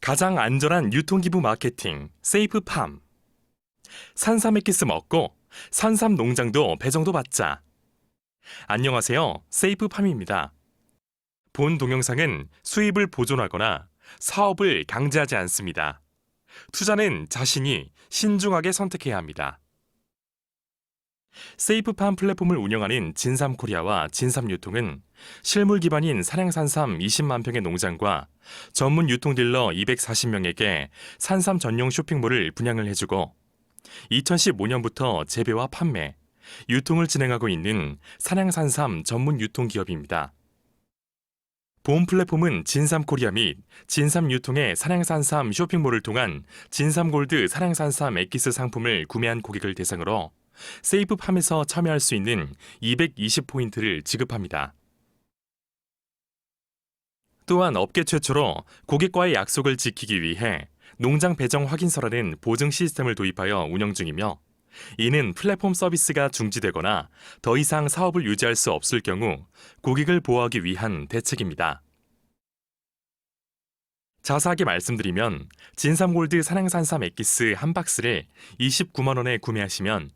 가장 안전한 유통기부 마케팅, 세이프팜. 산삼 액기스 먹고 산삼 농장도 배정도 받자. 안녕하세요, 세이프팜입니다. 본 동영상은 수입을 보존하거나 사업을 강제하지 않습니다. 투자는 자신이 신중하게 선택해야 합니다. 세이프팜 플랫폼을 운영하는 진삼코리아와 진삼유통은 실물 기반인 산양산삼 20만 평의 농장과 전문 유통딜러 240명에게 산삼 전용 쇼핑몰을 분양을 해주고 2015년부터 재배와 판매, 유통을 진행하고 있는 산양산삼 전문 유통기업입니다. 본 플랫폼은 진삼코리아 및 진삼유통의 산양산삼 쇼핑몰을 통한 진삼골드 산양산삼 액기스 상품을 구매한 고객을 대상으로 세이프팜에서 참여할 수 있는 220포인트를 지급합니다. 또한 업계 최초로 고객과의 약속을 지키기 위해 농장 배정 확인서라는 보증 시스템을 도입하여 운영 중이며, 이는 플랫폼 서비스가 중지되거나 더 이상 사업을 유지할 수 없을 경우 고객을 보호하기 위한 대책입니다. 자세하게 말씀드리면 진삼골드 산양산삼 액기스 한 박스를 29만 원에 구매하시면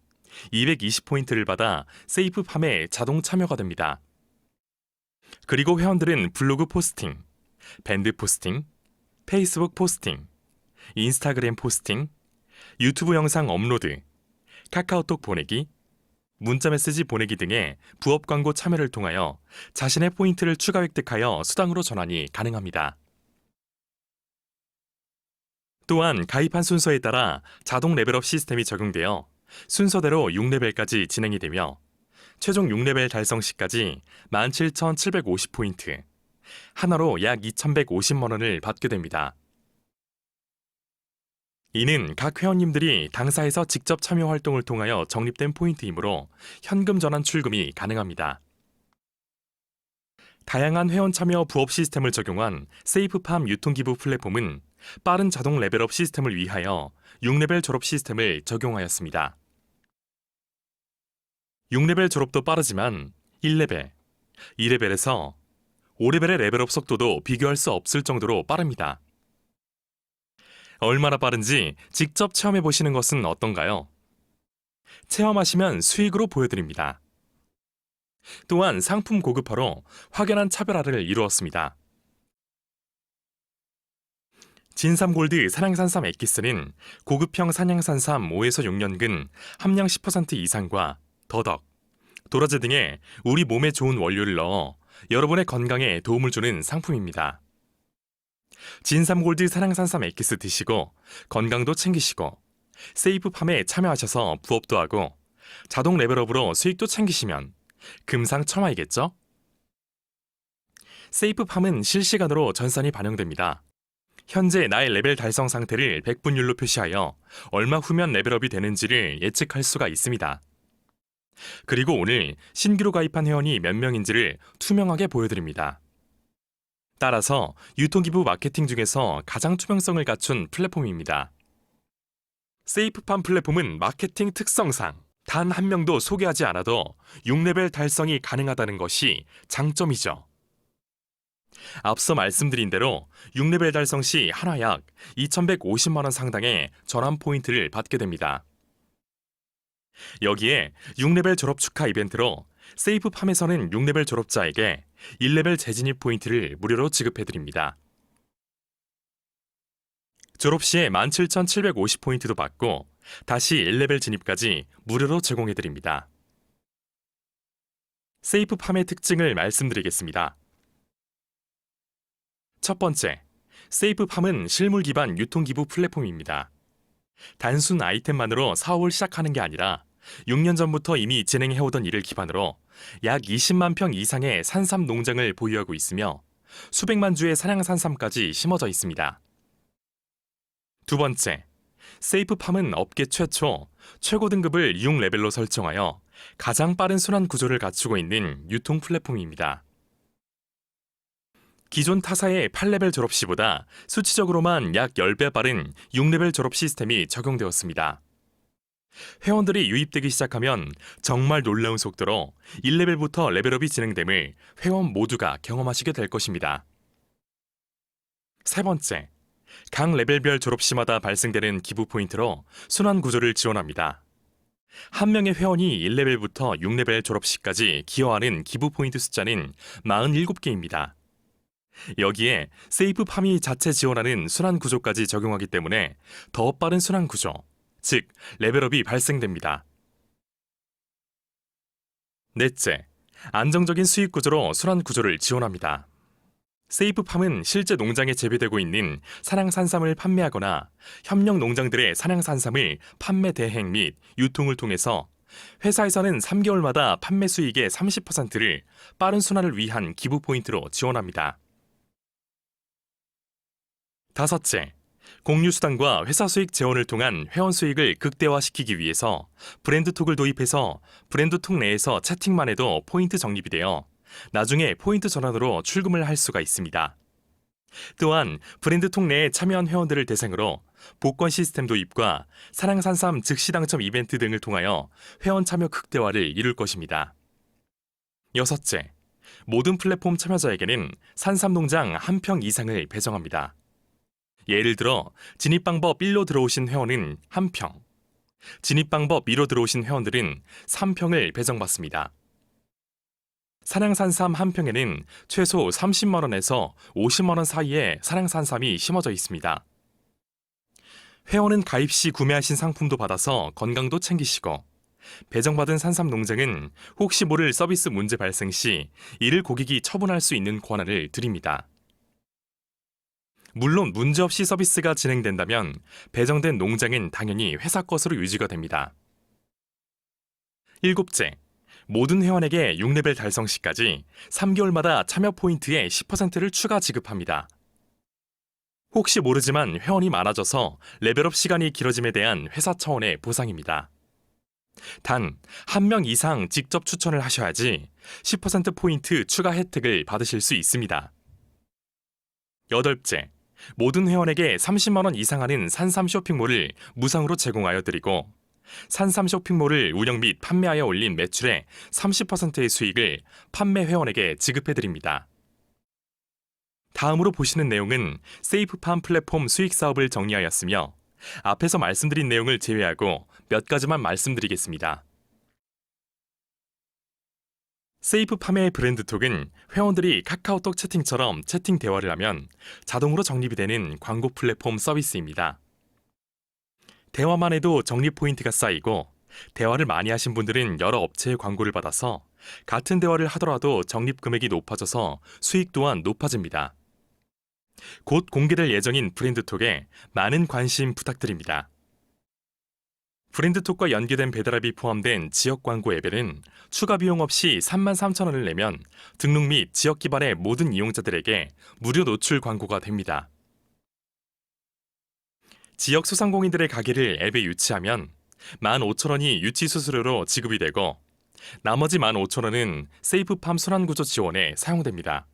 220포인트를 받아 세이프팜에 자동 참여가 됩니다. 그리고 회원들은 블로그 포스팅, 밴드 포스팅, 페이스북 포스팅, 인스타그램 포스팅, 유튜브 영상 업로드, 카카오톡 보내기, 문자메시지 보내기 등의 부업 광고 참여를 통하여 자신의 포인트를 추가 획득하여 수당으로 전환이 가능합니다. 또한 가입한 순서에 따라 자동 레벨업 시스템이 적용되어 순서대로 6레벨까지 진행이 되며 최종 6레벨 달성 시까지 17,750포인트, 하나로 약 2,150만 원을 받게 됩니다. 이는 각 회원님들이 당사에서 직접 참여 활동을 통하여 적립된 포인트이므로 현금 전환 출금이 가능합니다. 다양한 회원 참여 부업 시스템을 적용한 세이프팜 유통기부 플랫폼은 빠른 자동 레벨업 시스템을 위하여 6레벨 졸업 시스템을 적용하였습니다. 6레벨 졸업도 빠르지만 1레벨, 2레벨에서 5레벨의 레벨업 속도도 비교할 수 없을 정도로 빠릅니다. 얼마나 빠른지 직접 체험해 보시는 것은 어떤가요? 체험하시면 수익으로 보여드립니다. 또한 상품 고급화로 확연한 차별화를 이루었습니다. 진삼골드 산양산삼 액기스는 고급형 산양산삼 5에서 6년근 함량 10% 이상과 더덕, 도라지 등의 우리 몸에 좋은 원료를 넣어 여러분의 건강에 도움을 주는 상품입니다. 진삼골드 산양산삼 액기스 드시고 건강도 챙기시고 세이프팜에 참여하셔서 부업도 하고 자동 레벨업으로 수익도 챙기시면 금상첨화이겠죠? 세이프팜은 실시간으로 전산이 반영됩니다. 현재 나의 레벨 달성 상태를 100분율로 표시하여 얼마 후면 레벨업이 되는지를 예측할 수가 있습니다. 그리고 오늘 신규로 가입한 회원이 몇 명인지를 투명하게 보여드립니다. 따라서 유통기부 마케팅 중에서 가장 투명성을 갖춘 플랫폼입니다. 세이프팜 플랫폼은 마케팅 특성상 단 한 명도 소개하지 않아도 6레벨 달성이 가능하다는 것이 장점이죠. 앞서 말씀드린 대로 6레벨 달성 시 하나 약 2,150만 원 상당의 전환 포인트를 받게 됩니다. 여기에 6레벨 졸업 축하 이벤트로 세이프팜에서는 6레벨 졸업자에게 1레벨 재진입 포인트를 무료로 지급해드립니다. 졸업 시에 17,750포인트도 받고 다시 1레벨 진입까지 무료로 제공해드립니다. 세이프팜의 특징을 말씀드리겠습니다. 첫 번째, 세이프팜은 실물 기반 유통기부 플랫폼입니다. 단순 아이템만으로 사업을 시작하는 게 아니라 6년 전부터 이미 진행해오던 일을 기반으로 약 20만 평 이상의 산삼 농장을 보유하고 있으며 수백만 주의 산양산삼까지 심어져 있습니다. 두 번째, 세이프팜은 업계 최초 최고 등급을 6레벨로 설정하여 가장 빠른 순환 구조를 갖추고 있는 유통 플랫폼입니다. 기존 타사의 8레벨 졸업 시보다 수치적으로만 약 10배 빠른 6레벨 졸업 시스템이 적용되었습니다. 회원들이 유입되기 시작하면 정말 놀라운 속도로 1레벨부터 레벨업이 진행됨을 회원 모두가 경험하시게 될 것입니다. 세 번째, 각 레벨별 졸업시마다 발생되는 기부 포인트로 순환 구조를 지원합니다. 한 명의 회원이 1레벨부터 6레벨 졸업시까지 기여하는 기부 포인트 숫자는 47개입니다. 여기에 세이프팜이 자체 지원하는 순환 구조까지 적용하기 때문에 더 빠른 순환 구조, 즉 레벨업이 발생됩니다. 넷째, 안정적인 수익 구조로 순환 구조를 지원합니다. 세이프팜은 실제 농장에 재배되고 있는 산양산삼을 판매하거나 협력 농장들의 산양산삼을 판매 대행 및 유통을 통해서 회사에서는 3개월마다 판매 수익의 30%를 빠른 순환을 위한 기부 포인트로 지원합니다. 다섯째, 공유수당과 회사 수익 재원을 통한 회원 수익을 극대화시키기 위해서 브랜드톡을 도입해서 브랜드톡 내에서 채팅만 해도 포인트 적립이 되어 나중에 포인트 전환으로 출금을 할 수가 있습니다. 또한 브랜드톡 내에 참여한 회원들을 대상으로 복권 시스템 도입과 산양산삼 즉시 당첨 이벤트 등을 통하여 회원 참여 극대화를 이룰 것입니다. 여섯째, 모든 플랫폼 참여자에게는 산삼농장 1평 이상을 배정합니다. 예를 들어 진입 방법 1로 들어오신 회원은 1평, 진입 방법 2로 들어오신 회원들은 3평을 배정받습니다. 산양산삼 1평에는 최소 30만 원에서 50만 원 사이에 산양산삼이 심어져 있습니다. 회원은 가입 시 구매하신 상품도 받아서 건강도 챙기시고, 배정받은 산삼 농장은 혹시 모를 서비스 문제 발생 시 이를 고객이 처분할 수 있는 권한을 드립니다. 물론 문제없이 서비스가 진행된다면 배정된 농장은 당연히 회사 것으로 유지가 됩니다. 일곱째, 모든 회원에게 6레벨 달성 시까지 3개월마다 참여 포인트의 10%를 추가 지급합니다. 혹시 모르지만 회원이 많아져서 레벨업 시간이 길어짐에 대한 회사 차원의 보상입니다. 단, 1명 이상 직접 추천을 하셔야지 10% 포인트 추가 혜택을 받으실 수 있습니다. 여덟째, 모든 회원에게 30만 원 이상 하는 산삼 쇼핑몰을 무상으로 제공하여 드리고, 산삼 쇼핑몰을 운영 및 판매하여 올린 매출의 30%의 수익을 판매 회원에게 지급해 드립니다. 다음으로 보시는 내용은 세이프팜 플랫폼 수익 사업을 정리하였으며, 앞에서 말씀드린 내용을 제외하고 몇 가지만 말씀드리겠습니다. 세이프팜의 브랜드톡은 회원들이 카카오톡 채팅처럼 채팅 대화를 하면 자동으로 적립이 되는 광고 플랫폼 서비스입니다. 대화만 해도 적립 포인트가 쌓이고, 대화를 많이 하신 분들은 여러 업체의 광고를 받아서 같은 대화를 하더라도 적립 금액이 높아져서 수익 또한 높아집니다. 곧 공개될 예정인 브랜드톡에 많은 관심 부탁드립니다. 브랜드톡과 연계된 배달앱이 포함된 지역 광고 앱에는 추가 비용 없이 33,000원을 내면 등록 및 지역 기반의 모든 이용자들에게 무료 노출 광고가 됩니다. 지역 소상공인들의 가게를 앱에 유치하면 15,000원이 유치 수수료로 지급이 되고, 나머지 15,000원은 세이프팜 순환구조 지원에 사용됩니다.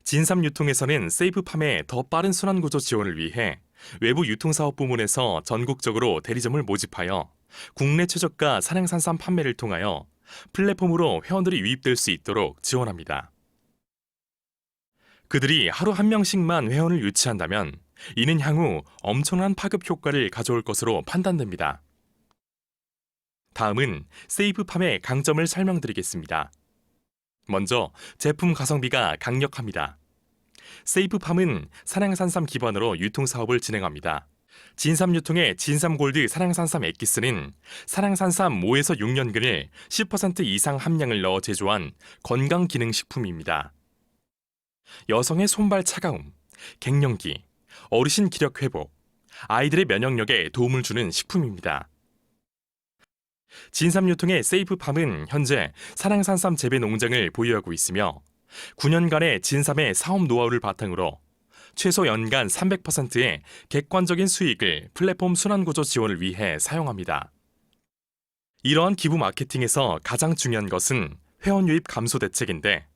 진삼 유통에서는 세이프팜의 더 빠른 순환구조 지원을 위해 외부 유통사업 부문에서 전국적으로 대리점을 모집하여 국내 최저가 산양산삼 판매를 통하여 플랫폼으로 회원들이 유입될 수 있도록 지원합니다. 그들이 하루 1명씩만 회원을 유치한다면 이는 향후 엄청난 파급 효과를 가져올 것으로 판단됩니다. 다음은 세이프팜의 강점을 설명드리겠습니다. 먼저 제품 가성비가 강력합니다. 세이프팜은 산양산삼 기반으로 유통사업을 진행합니다. 진삼유통의 진삼골드 산양산삼 엑기스는 산양산삼 5에서 6년근을 10% 이상 함량을 넣어 제조한 건강기능식품입니다. 여성의 손발 차가움, 갱년기, 어르신 기력 회복, 아이들의 면역력에 도움을 주는 식품입니다. 진삼유통의 세이프팜은 현재 산양산삼 재배 농장을 보유하고 있으며 9년간의 진삼의 사업 노하우를 바탕으로 최소 연간 300%의 객관적인 수익을 플랫폼 순환구조 지원을 위해 사용합니다. 이러한 기부 마케팅에서 가장 중요한 것은 회원 유입 감소 대책인데,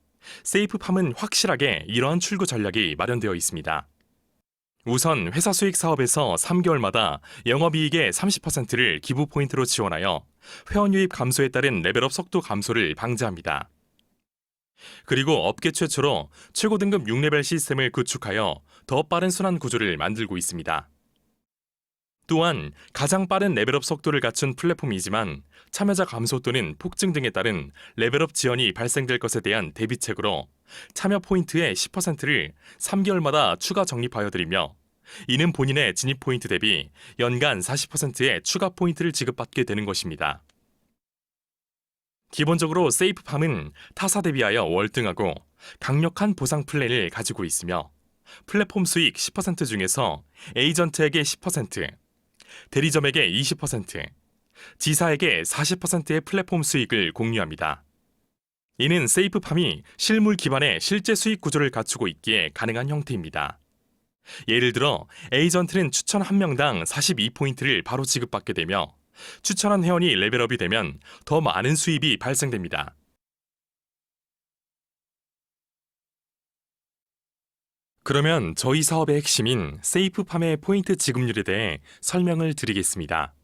세이프팜은 확실하게 이러한 출구 전략이 마련되어 있습니다. 우선 회사 수익 사업에서 3개월마다 영업이익의 30%를 기부 포인트로 지원하여 회원 유입 감소에 따른 레벨업 속도 감소를 방지합니다. 그리고 업계 최초로 최고 등급 6레벨 시스템을 구축하여 더 빠른 순환 구조를 만들고 있습니다. 또한 가장 빠른 레벨업 속도를 갖춘 플랫폼이지만 참여자 감소 또는 폭증 등에 따른 레벨업 지연이 발생될 것에 대한 대비책으로 참여 포인트의 10%를 3개월마다 추가 적립하여 드리며 이는 본인의 진입 포인트 대비 연간 40%의 추가 포인트를 지급받게 되는 것입니다. 기본적으로 세이프팜은 타사 대비하여 월등하고 강력한 보상 플랜을 가지고 있으며 플랫폼 수익 10% 중에서 에이전트에게 10%, 대리점에게 20%, 지사에게 40%의 플랫폼 수익을 공유합니다. 이는 세이프팜이 실물 기반의 실제 수익 구조를 갖추고 있기에 가능한 형태입니다. 예를 들어 에이전트는 추천 1명당 42포인트를 바로 지급받게 되며 추천한 회원이 레벨업이 되면 더 많은 수입이 발생됩니다. 그러면 저희 사업의 핵심인 세이프팜의 포인트 지급률에 대해 설명을 드리겠습니다.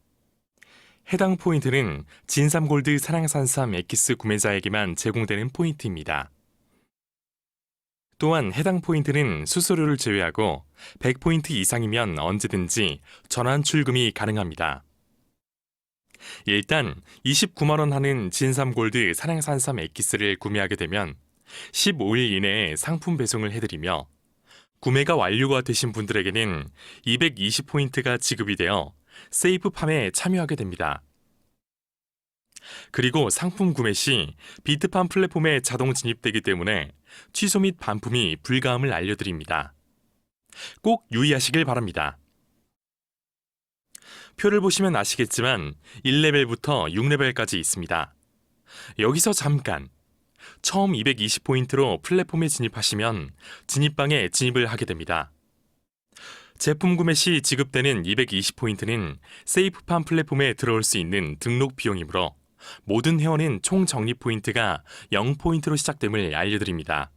해당 포인트는 진삼골드 산양산삼 엑기스 구매자에게만 제공되는 포인트입니다. 또한 해당 포인트는 수수료를 제외하고 100포인트 이상이면 언제든지 전환 출금이 가능합니다. 일단 29만 원 하는 진삼골드 산양산삼 엑기스를 구매하게 되면 15일 이내에 상품 배송을 해드리며 구매가 완료가 되신 분들에게는 220포인트가 지급이 되어 세이프팜에 참여하게 됩니다. 그리고 상품 구매 시 비트팜 플랫폼에 자동 진입되기 때문에 취소 및 반품이 불가함을 알려드립니다. 꼭 유의하시길 바랍니다. 표를 보시면 아시겠지만 1레벨부터 6레벨까지 있습니다. 여기서 잠깐! 처음 220포인트로 플랫폼에 진입하시면 진입방에 진입을 하게 됩니다. 제품 구매 시 지급되는 220포인트는 세이프팜 플랫폼에 들어올 수 있는 등록 비용이므로 모든 회원은 총 적립 포인트가 0포인트로 시작됨을 알려드립니다.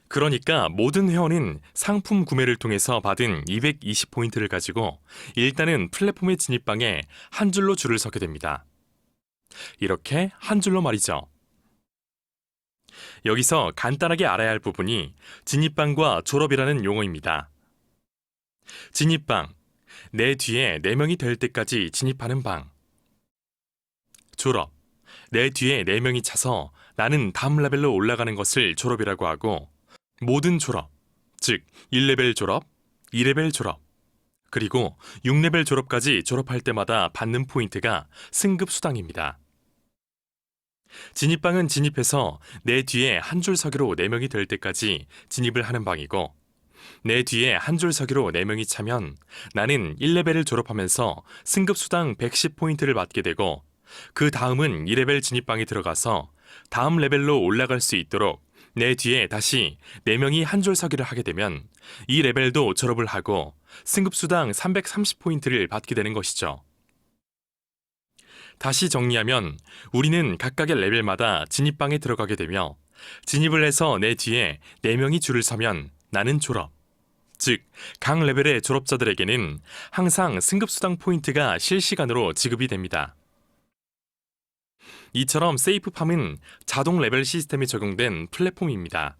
그러니까 모든 회원은 상품 구매를 통해서 받은 220포인트를 가지고 일단은 플랫폼의 진입방에 한 줄로 줄을 서게 됩니다. 이렇게 한 줄로 말이죠. 여기서 간단하게 알아야 할 부분이 진입방과 졸업이라는 용어입니다. 진입방, 내 뒤에 4명이 될 때까지 진입하는 방. 졸업, 내 뒤에 4명이 차서 나는 다음 레벨로 올라가는 것을 졸업이라고 하고 모든 졸업, 즉 1레벨 졸업, 2레벨 졸업, 그리고 6레벨 졸업까지 졸업할 때마다 받는 포인트가 승급 수당입니다. 진입방은 진입해서 내 뒤에 한 줄 서기로 4명이 될 때까지 진입을 하는 방이고 내 뒤에 한 줄 서기로 4명이 차면 나는 1레벨을 졸업하면서 승급 수당 110포인트를 받게 되고 그 다음은 2레벨 진입방에 들어가서 다음 레벨로 올라갈 수 있도록 내 뒤에 다시 4명이 한 줄 서기를 하게 되면 이 레벨도 졸업을 하고 승급 수당 330포인트를 받게 되는 것이죠. 다시 정리하면 우리는 각각의 레벨마다 진입방에 들어가게 되며 진입을 해서 내 뒤에 4명이 줄을 서면 나는 졸업, 즉 각 레벨의 졸업자들에게는 항상 승급수당 포인트가 실시간으로 지급이 됩니다. 이처럼 세이프팜은 자동 레벨 시스템이 적용된 플랫폼입니다.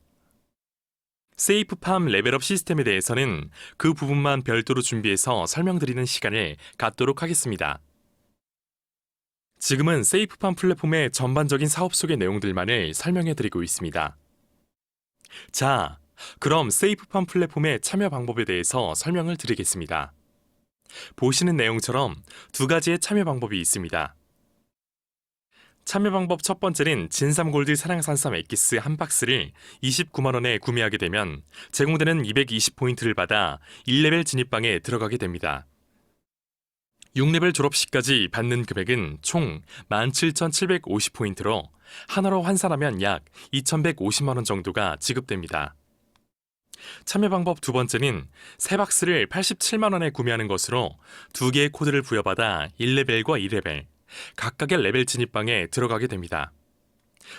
세이프팜 레벨업 시스템에 대해서는 그 부분만 별도로 준비해서 설명드리는 시간을 갖도록 하겠습니다. 지금은 세이프팜 플랫폼의 전반적인 사업 속의 내용들만을 설명해드리고 있습니다. 자, 그럼 세이프팜 플랫폼의 참여 방법에 대해서 설명을 드리겠습니다. 보시는 내용처럼 2가지의 참여 방법이 있습니다. 참여 방법 첫 번째는 진삼골드 산양산삼 엑기스 한 박스를 29만 원에 구매하게 되면 제공되는 220포인트를 받아 1레벨 진입방에 들어가게 됩니다. 6레벨 졸업 시까지 받는 금액은 총 17,750포인트로 하나로 환산하면 약 2,150만 원 정도가 지급됩니다. 참여 방법 두 번째는 새 박스를 87만 원에 구매하는 것으로 2개의 코드를 부여받아 1레벨과 2레벨, 각각의 레벨 진입방에 들어가게 됩니다.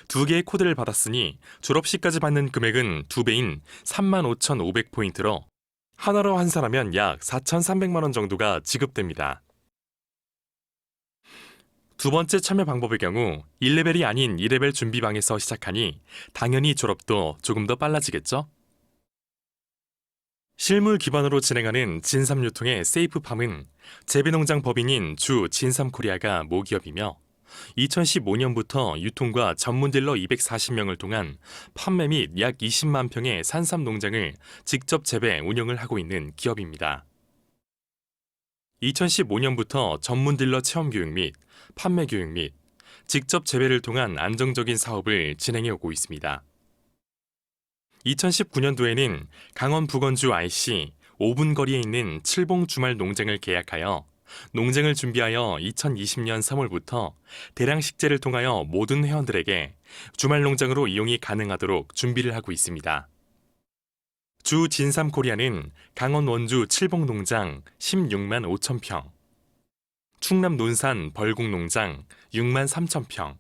2개의 코드를 받았으니 졸업 시까지 받는 금액은 2배인 35,500포인트로 하나로 환산하면 약 4,300만 원 정도가 지급됩니다. 두 번째 참여 방법의 경우 1레벨이 아닌 2레벨 준비방에서 시작하니 당연히 졸업도 조금 더 빨라지겠죠? 실물 기반으로 진행하는 진삼유통의 세이프팜은 재배농장 법인인 주 진삼코리아가 모기업이며 2015년부터 유통과 전문 딜러 240명을 통한 판매 및 약 20만 평의 산삼 농장을 직접 재배, 운영을 하고 있는 기업입니다. 2015년부터 전문 딜러 체험 교육 및 판매 교육 및 직접 재배를 통한 안정적인 사업을 진행해 오고 있습니다. 2019년도에는 강원 북원주 IC 5분 거리에 있는 칠봉 주말 농장을 계약하여 농장을 준비하여 2020년 3월부터 대량 식재를 통하여 모든 회원들에게 주말 농장으로 이용이 가능하도록 준비를 하고 있습니다. 주 진삼코리아는 강원 원주 칠봉 농장 16만 5천 평, 충남 논산 벌곡 농장 6만 3천 평,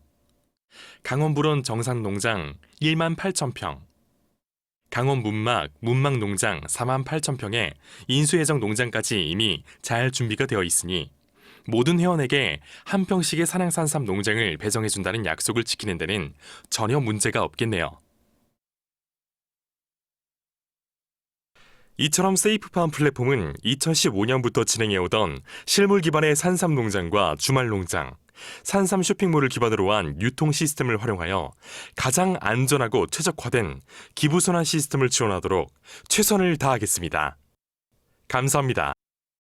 강원 불원 정산 농장 1만 8천 평, 강원 문막 농장 4만 8천 평에 인수예정 농장까지 이미 잘 준비가 되어 있으니 모든 회원에게 한 평씩의 산양산삼 농장을 배정해준다는 약속을 지키는 데는 전혀 문제가 없겠네요. 이처럼 세이프팜 플랫폼은 2015년부터 진행해오던 실물 기반의 산삼 농장과 주말 농장, 산삼 쇼핑몰을 기반으로 한 유통 시스템을 활용하여 가장 안전하고 최적화된 기부선환 시스템을 지원하도록 최선을 다하겠습니다. 감사합니다.